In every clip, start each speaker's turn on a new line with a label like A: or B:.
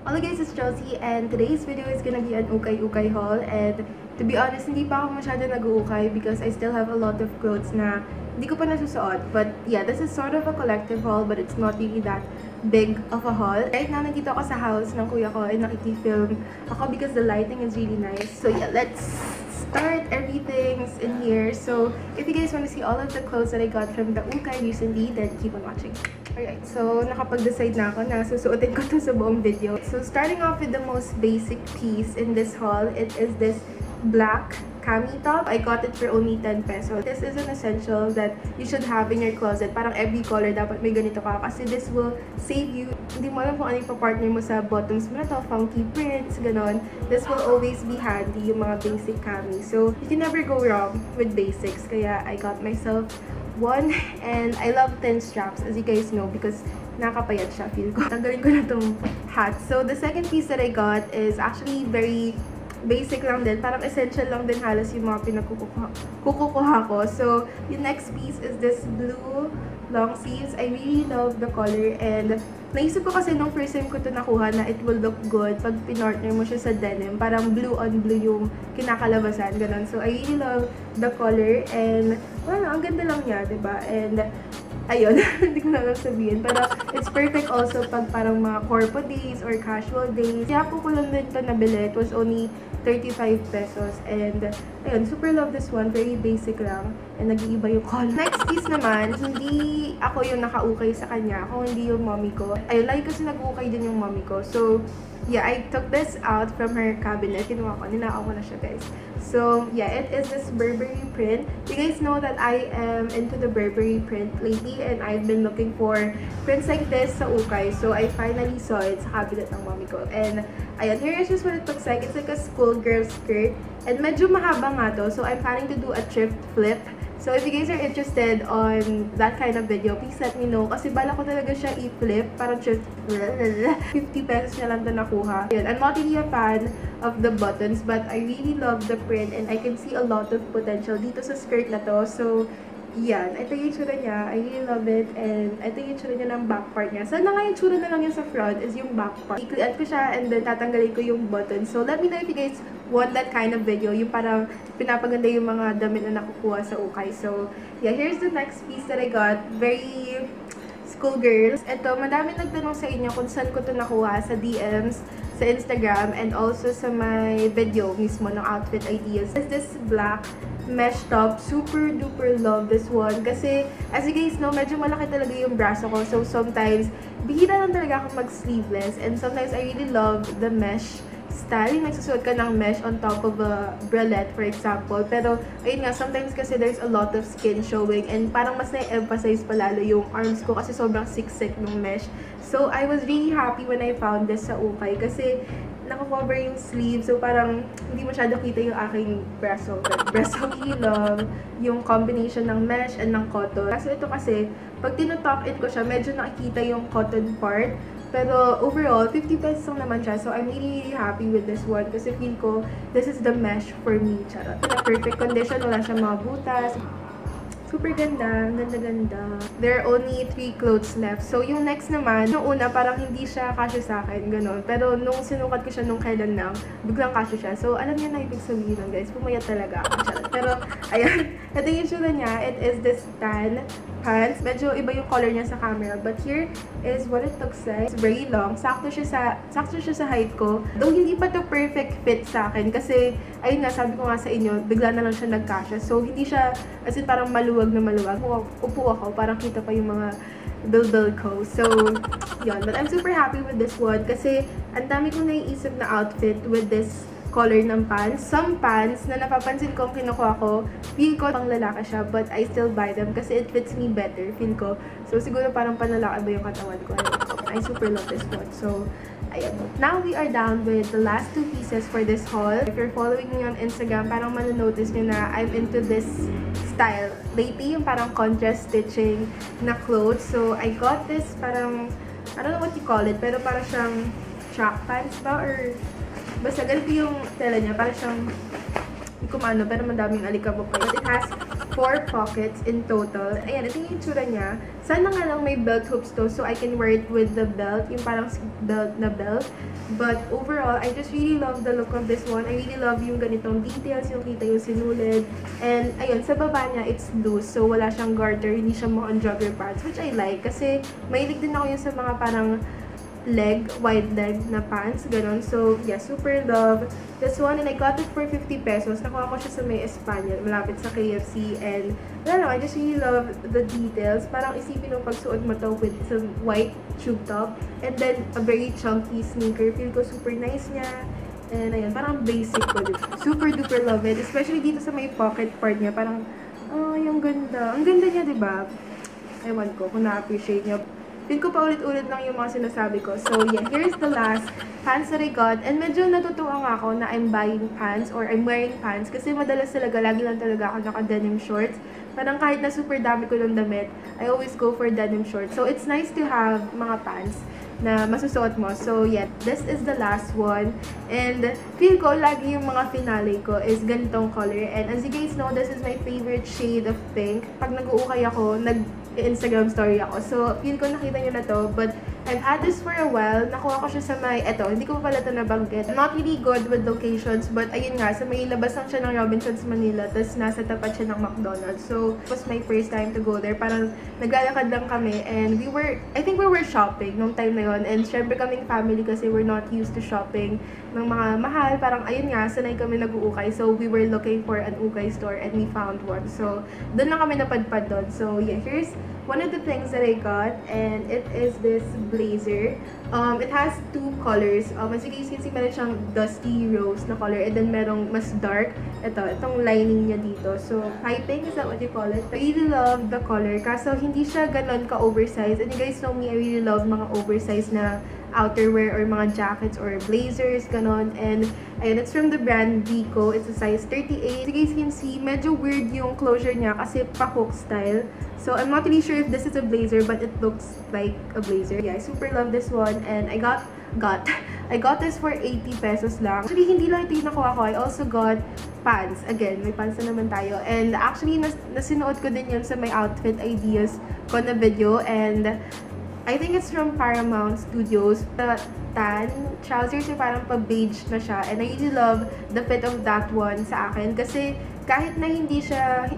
A: Hello guys, it's Chelsea and today's video is gonna be an ukay-ukay haul, and to be honest, hindi pa ako masyado nag-uukay because I still have a lot of clothes na hindi ko pa nasusuot. But yeah, this is sort of a collective haul but it's not really that big of a haul. Right now, nandito ako sa house ng kuya ko and nakikifilm ako because the lighting is really nice. So yeah, let's start. Everything's in here. So if you guys want to see all of the clothes that I got from the ukay recently, then keep on watching. Alright, so nakapag-decide na ako na susuotin ko to sa buong video. So starting off with the most basic piece in this haul, it is this black cami top. I got it for only 10 pesos. This is an essential that you should have in your closet. Parang every color dapat may ganito ka kasi this will save you. Hindi mo alam kung ano yung pa-partner mo sa bottoms mo na to, funky prints, ganon. This will always be handy, yung mga basic cami. So you can never go wrong with basics. Kaya I got myself one, and I love thin straps, as you guys know, because nakapayat siya, feel ko. Tanggalin ko na itong hat. So the second piece that I got is actually very basic lang din. Parang essential lang din halos yung mga pinagkukuha ko. So yung next piece is this blue long sleeves. I really love the color, and naisip ko kasi nung first time ko ito nakuha na it will look good pag pinartner mo siya sa denim. Parang blue on blue yung kinakalabasan, ganun. So I really love the color, and well, ang ganda lang niya, diba? And ayun, hindi ko na lang sabihin. Pero it's perfect also pag parang mga corpo days or casual days. Kaya po ko lang din ito nabili. It was only 35 pesos. And ayun, super love this one. Very basic lang. And nag-iiba yung color. Next piece naman, hindi ako yung naka-ukay sa kanya. Ako hindi yung mommy ko. Ayun, lagi kasi nag-ukay din yung mommy ko. So yeah, I took this out from her cabinet. Kinuha ko. Ninakaw ko na siya, guys. So yeah, it is this Burberry print. You guys know that I am into the Burberry print lately, and I've been looking for prints like this sa ukay. So I finally saw it sa cabinet ng mommy ko. And ayan, here is just what it looks like. It's like a schoolgirl skirt. And medyo mahaba nga to. So I'm planning to do a thrift flip. So if you guys are interested on that kind of video, please let me know. Kasi bala ko talaga siya i-flip. Parang just 50 pesos na lang ito nakuha. Yun, I'm not really a fan of the buttons, but I really love the print and I can see a lot of potential dito sa skirt na to. So yan, ito yung itsura niya. I really love it. And ito yung itsura niya ng back part niya. Sana nga yung itsura na lang yung sa front is yung back part. I-clean ko siya and then tatanggalin ko yung button. So let me know if you guys want that kind of video. Yung parang pinapaganda yung mga damit na nakukuha sa ukay. So yeah, here's the next piece that I got. Very schoolgirls. Ito, madami nagtanong sa inyo kung saan ko ito nakuha sa DMs, sa Instagram, and also sa my video mismo ng outfit ideas. This black mesh top. Super duper love this one. Kasi, as you guys know, medyo malaki talaga yung braso ko. So, sometimes, bihira lang talaga ako mag-sleeveless. And sometimes, I really love the mesh style. Yung nagsusuot ka ng mesh on top of a bralette, for example. Pero, ayun nga, sometimes kasi there's a lot of skin showing. And parang mas na-emphasize palalo yung arms ko kasi sobrang siksik ng mesh. So, I was really happy when I found this sa ukay. Kasi, naka-cover yung sleeve. So, parang hindi masyado kita yung aking braso. Braso, really love yung combination ng mesh and ng cotton. Kaso ito kasi, pag tinutuck in ko siya, medyo nakikita yung cotton part. Pero overall, 50 pesos lang naman siya. So, I'm really, really happy with this one. Kasi feel ko, this is the mesh for me. Charot. In a perfect condition, wala siyang mga butas. Super ganda. Ganda-ganda. There are only 3 clothes left. So, yung next naman, yung una, parang hindi siya kasya sa akin. Ganon. Pero, nung sinukat ko siya nung kailan lang, biglang kasya siya. So, alam niyo na ibig sabihin lang, guys. Pumayat talaga ako. Charot. Pero, ayan. Ito yung tsura niya. It is this tan pants. Medyo iba yung color niya sa camera. But here is what it looks like. It's very long. Sakto siya sa height ko. Though hindi pa to perfect fit sa akin. Kasi, ayun nga, sabi ko nga sa inyo, bigla na lang siya nagkasya. So, hindi siya, as in parang maluwag na maluwag. Upo ako, parang kita pa yung mga bilbil ko. So, yun. But I'm super happy with this one. Kasi, ang dami kong naiisip na outfit with this color ng pants. Some pants na napapansin ko kinukuha ko, feel ko pang lalaki siya, but I still buy them kasi it fits me better, feel ko. So, siguro parang panlalaki ba yung katawan ko. I super love this one. So, ayan. Now, we are down with the last 2 pieces for this haul. If you're following me on Instagram, parang manonotice nyo na I'm into this style. Lately, yung parang contrast stitching na clothes. So, I got this parang, I don't know what you call it, pero parang siyang track pants ba? Or basta ganito yung tela niya. Parang siyang, hindi ko maano, pero madaming alikabok. But it has 4 pockets in total. Ayan, ito yung itsura niya. Sana nga lang may belt hoops to so I can wear it with the belt, yung parang belt na belt. But overall, I just really love the look of this one. I really love yung ganitong details, yung kita yung sinulid. And ayun, sa baba niya, it's loose. So wala siyang garter, hindi siya mo on jogger pants, which I like. Kasi mahilig din ako yun sa mga parang wide leg na pants, ganun. So, yeah, super love this one. And I got it for 50 pesos. Nakuha ko siya sa may Espanyol, malapit sa KFC. And, I don't know, I just really love the details. Parang isipin ng pagsuot mo to with some white tube top. And then, a very chunky sneaker. Feel ko super nice niya. And, ayun, parang basic ko. Super duper love it. Especially dito sa may pocket part niya. Parang, oh, yung ganda. Ang ganda niya, diba? Ewan ko kung na-appreciate niyo. Feel ko pa ulit-ulit lang yung mga sinasabi ko. So, yeah, here's the last pants that I got. And medyo natutuwa nga ako na I'm buying pants or I'm wearing pants kasi madalas talaga, lagi lang talaga ako naka-denim shorts. Parang kahit na super dami ko ng damit, I always go for denim shorts. So, it's nice to have mga pants na masusuot mo. So, yeah, this is the last one. And feel ko, lagi yung mga finale ko is ganitong color. And as you guys know, this is my favorite shade of pink. Pag nag-uukay ako, Instagram story ako. So, feel ko nakita nyo na to. But, I've had this for a while. Nakuha ko siya sa may, eto, hindi ko pa pala ito nabanggit. I'm not really good with locations, but ayun nga, sa may labas lang siya ng Robinsons Manila, tapos nasa tapat siya ng McDonald's. So, it was my first time to go there. Parang, naglalakad lang kami, and I think we were shopping nung time na yon. And syempre kaming family kasi we're not used to shopping ng mga mahal. Parang, ayun nga, sanay kami nag-uukay. So, we were looking for an ukay store, and we found one. So, doon lang kami napadpad doon. So, yeah, here's one of the things that I got, and it is this blazer. It has 2 colors. As you guys can see, meron siyang dusty rose na color, and then merong mas dark. Itong lining niya dito. So, piping, is that what you call it? I really love the color, kaso hindi siya ganon ka-oversized. And you guys know me, I really love mga oversized na outerwear or mga jackets or blazers, ganon. And, ayun, it's from the brand Vico. It's a size 38. As you guys can see, medyo weird yung closure niya kasi pa-hook style. So, I'm not really sure if this is a blazer, but it looks like a blazer. Yeah, I super love this one. And I got this for 80 pesos lang. Actually, hindi lang ito yung nakuha ko. I also got pants. Again, may pants na naman tayo. And actually, nasinuot ko din yun sa my outfit ideas ko na video. And I think it's from Paramount Studios. The tan trousers yung parang pa-beige na siya. And I really love the fit of that one sa akin. Kasi kahit hindi siya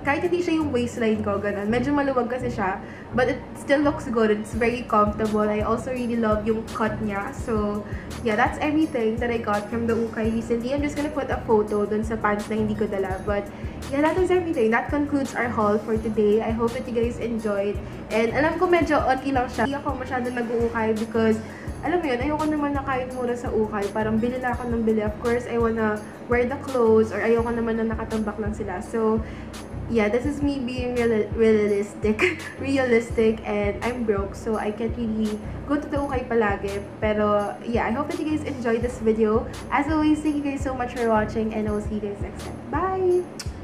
A: yung waistline ko, ganun. Medyo maluwag kasi siya. But it still looks good. It's very comfortable. I also really love yung cut niya. So, yeah, that's everything that I got from the ukay recently. I'm just gonna put a photo dun sa pants na hindi ko dala. But, yeah, that is everything. That concludes our haul for today. I hope that you guys enjoyed. And alam ko medyo onti lang siya. Hindi ako masyado nag-uukay because alam mo yun, ayoko naman na kahit mura sa ukay. Parang bili na ako ng bili. Of course, I wanna wear the clothes or ayoko naman na nakatambak lang sila. So, yeah, this is me being realistic, and I'm broke. So, I can't really go to the ukay palagi. Pero, yeah, I hope that you guys enjoyed this video. As always, thank you guys so much for watching, and I will see you guys next time. Bye!